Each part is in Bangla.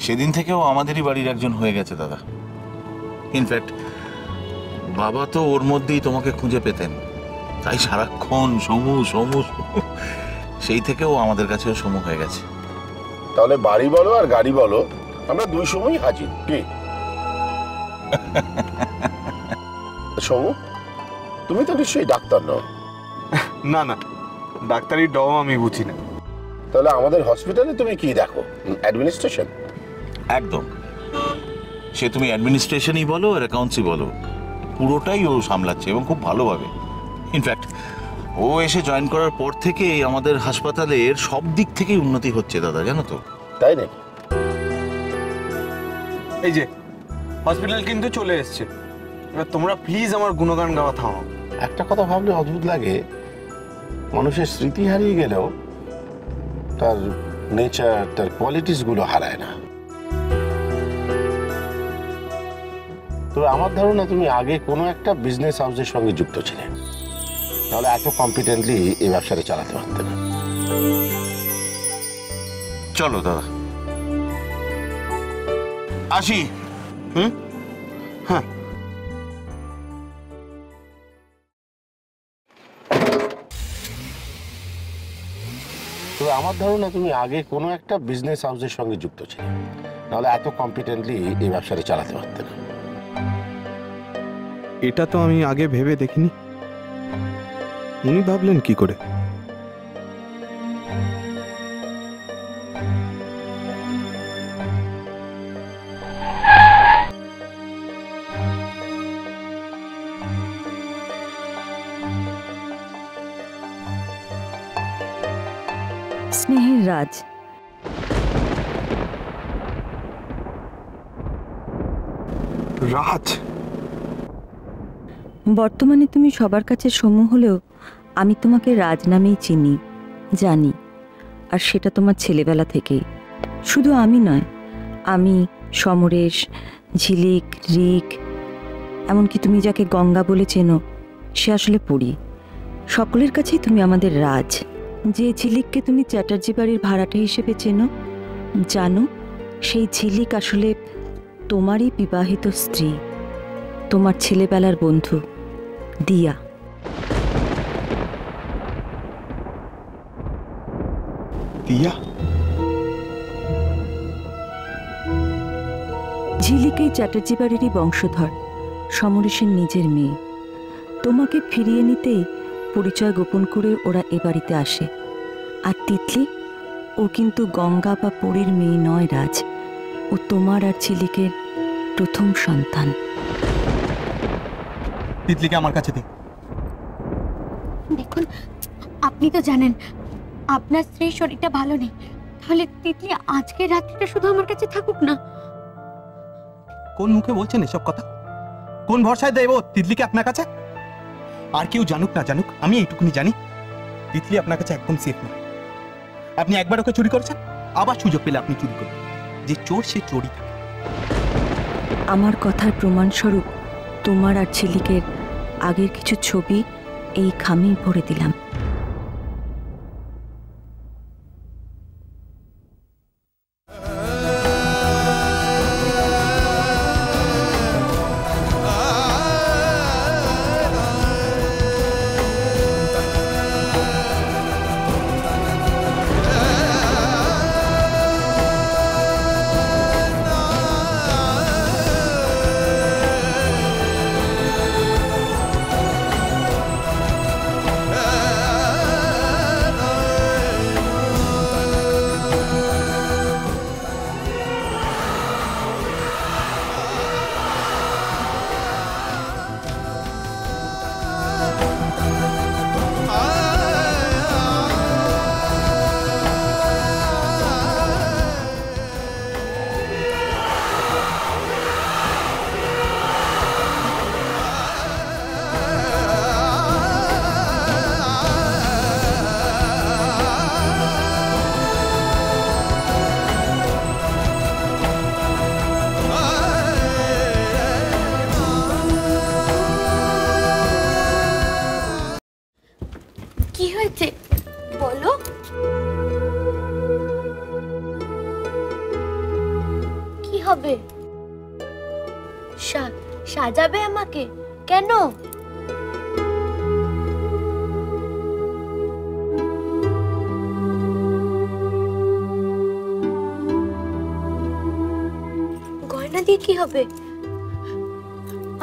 সেদিন থেকেও আমাদেরই বাড়ির একজন হয়ে গেছে দাদা। ইনফ্যাক্ট বাবা তো ওর মধ্যেই তোমাকে খুঁজে পেতেন, তাই সারাক্ষণ সমু সমু। সেই থেকেও আমাদের কাছেও সমু হয়ে গেছে। তাহলে বাড়ি বলো আর গাড়ি বলো, আমরা দুই সময়ই হাজির। কি সমু, তুমি তো নিশ্চয়ই ডাক্তার নও? না না, ডাক্তারি ডও আমি বুঝি না। তাহলে আমাদের হসপিটালে তুমি কি দেখো? অ্যাডমিনিস্ট্রেশন? একদম। সে তুমি অ্যাডমিনিস্ট্রেশনই বলো আর অ্যাকাউন্টসই বলো, পুরোটাই ও সামলাচ্ছে এবং খুব ভালোভাবে। ইনফ্যাক্ট ও এসে জয়েন করার পর থেকে আমাদের হাসপাতালের সব দিক থেকেই উন্নতি হচ্ছে দাদা, জানো তো? তাই নাকি? এই যে হসপিটাল কিন্তু চলে এসছে, এবার তোমরা প্লিজ আমার গুণগান গাওয়া থামাও। একটা কথা ভাবলে অদ্ভুত লাগে, মানুষের স্মৃতি হারিয়ে গেলেও তার নেচার, তার কোয়ালিটিস গুলো হারায় না। তবে আমার ধারণা তুমি আগে কোনো একটা বিজনেস হাউসের সঙ্গে যুক্ত ছিলে, তাহলে এত কম্পিটেন্টলি এই ব্যবসাটা চালাতে পারতে না। চলো দাদা, আসি। হ্যাঁ, তবে আমার ধারণা তুমি আগে কোনো একটা বিজনেস হাউসের সঙ্গে যুক্ত ছিলে, নাহলে এত কম্পিটেন্টলি এই ব্যবসাটা চালাতে পারতে না। এটা তো আমি আগে ভেবে দেখিনি। উনি ভাবলেন কি করে? স্নেহের রাজ, রাজ বর্তমানে তুমি সবার কাছে সমু হলেও আমি তোমাকে রাজ নামেই চিনি, জানি। আর সেটা তোমার ছেলেবেলা থেকেই। শুধু আমি নয়, আমি, সমরেশ, ঝিলিক, রিক, এমনকি তুমি যাকে গঙ্গা বলে চেনো, সে আসলে পড়ি। সকলের কাছেই তুমি আমাদের রাজ। যে ঝিলিককে তুমি চ্যাটার্জি বাড়ির ভাড়াটে হিসেবে চেনো, জানো, সেই ঝিলিক আসলে তোমারই বিবাহিত স্ত্রী, তোমার ছেলেবেলার বন্ধু দিয়া। দিয়া? ঝিলিক এই চ্যাটার্জি বাড়িরই বংশধর, সমরেশের নিজের মেয়ে। তোমাকে ফিরিয়ে নিতেই পরিচয় গোপন করে ওরা এ বাড়িতে আসে। আর তিতলি, ও কিন্তু গঙ্গা বা পরীর মেয়ে নয় রাজ, ও তোমার আর ঝিলিকের প্রথম সন্তান। তিতলিকে আমার কাছে দে। দেখুন, আপনি তো জানেন আপনার স্ত্রীর শরীরটা ভালো নেই, তাহলে তিতলি আজকের রাত্রিটা শুধু আমার কাছে থাকুক না। কোন মুখে বলছেন এসব কথা? কোন ভরসায় দেব তিতলিকে আপনার কাছে? আর কেউ জানুক না জানুক, আমি এইটুকুনি জানি, তিতলি আপনার কাছে একদম সেফ নয়। আপনি একবার ওকে চুরি করেছেন, আবার সুযোগ পেলে আপনি চুরি করবেন। যে চোর সে চোরই থাকে। আমার কথার প্রমাণস্বরূপ তোমার আর ঝিলিকের আগের কিছু ছবি এই খামেই ভরে দিলাম। হবে? সাজাবে আমাকে কেন? গয়না দিয়ে কি হবে?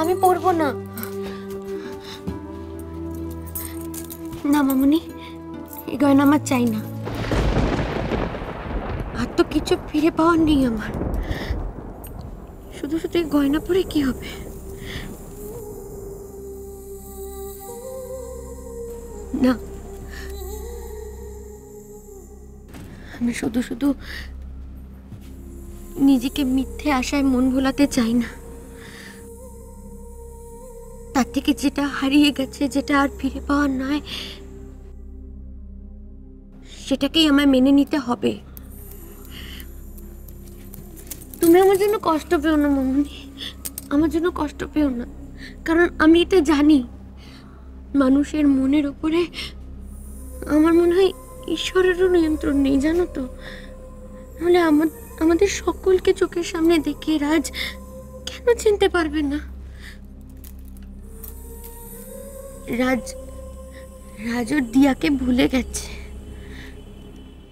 আমি পরবো না। না মামুনি, এই গয়না আমার চাই না। আর তো কিছু ফিরে পাওয়ার নেই আমার। শুধু শুধু এই গয়না পরে কি হবে? না, আমি শুধু শুধু নিজেকে মিথ্যে আশায় মন ভোলাতে চাই না। তার থেকে যেটা হারিয়ে গেছে, যেটা আর ফিরে পাওয়ার নয়, সেটাকেই আমায় মেনে নিতে হবে। তুমি আমার জন্য কষ্ট পেও না মামুনি, আমার জন্য কষ্ট পেও না। কারণ আমি এটা জানি, মানুষের মনের উপরে আমার মনে হয় ঈশ্বরেরও নিয়ন্ত্রণ নেই, জানো তো। নাহলে আমাদের সকলকে চোখের সামনে দেখে রাজ কেন চিনতে পারবে না? রাজ ওর দিয়াকে ভুলে গেছে,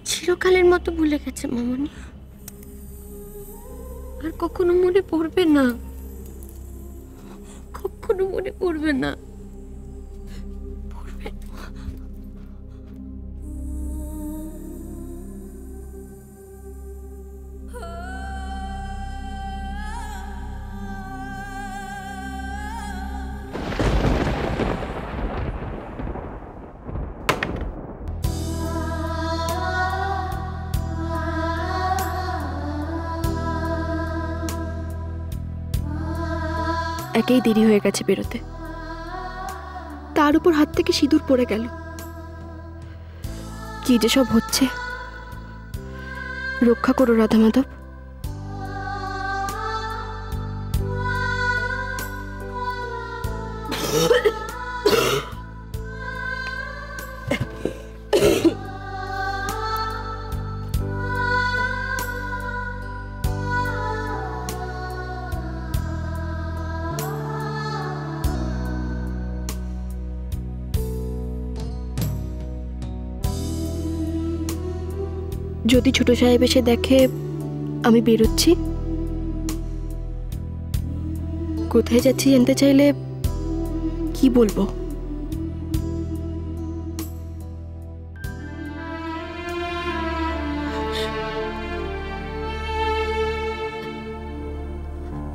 চিরকালের মতো ভুলে গেছে মামুনি। আর কখনো মনে পড়বে না, কখনো মনে পড়বে না। একেই দেরি হয়ে গেছে বেরোতে, তার উপর হাত থেকে সিঁদুর পড়ে গেল। কি যে সব হচ্ছে, রক্ষা করো রাধা মাধব। যদি ছোট সাহেব এসে দেখে আমি বেরোচ্ছি, কোথায় যাচ্ছি জানতে চাইলে কি বলবো?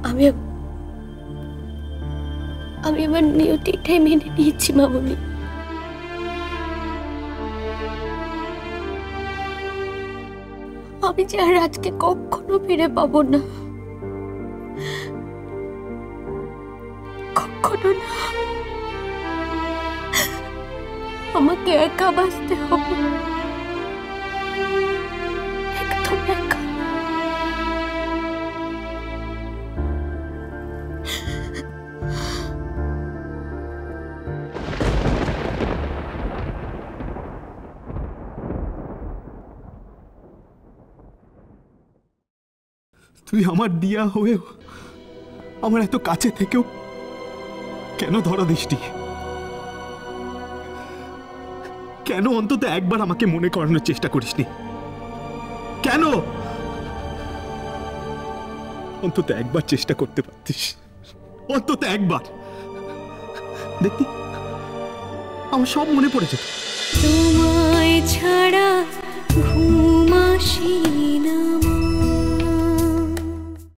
আমি আমার নিয়তিটাই মেনে নিয়েছি মামুনি। আমি যে আর আজকে কখনো ফিরে পাবো না, কখনো না। আমাকে একা বাঁচতে হবে, একদম একা। তুই আমার দিয়া হয়েও, আমার এত কাছে থেকেও কেন ধরা দৃষ্টি? কেন অন্তত একবার আমাকে মনে করানোর চেষ্টা করিসনি? কেন? অন্তত একবার চেষ্টা করতে পারতিস, অন্তত একবার। দেখতি আমার সব মনে পড়ে যেত। তোমায় ছাড়া